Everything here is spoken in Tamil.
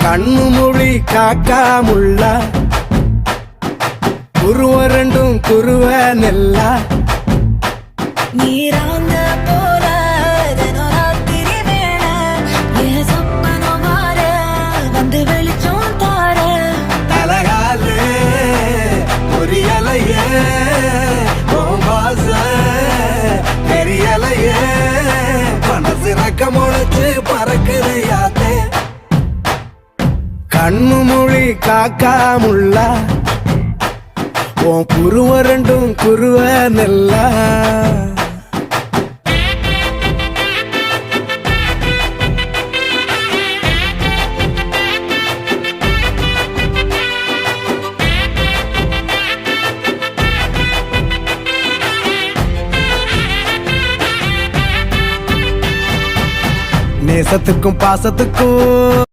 கண்ணு மொழி காக்காமுள்ள குருவ ரெண்டும் குருவ நெல்லா நீராங்க போல தினராத்திரி வேண என் சொப்பனம் மாற வந்து வெளிச்சம் தார தலகாலே பொரியலையே வாச பெரியலையே மனசு ரக்க முளைச்சு பறக்குது யாத்தே கண்ணு மொழி காக்காமுள்ள உன் குருவ ரெண்டும் குருவ நெல்லா நேசத்துக்கும் பாசத்துக்கும்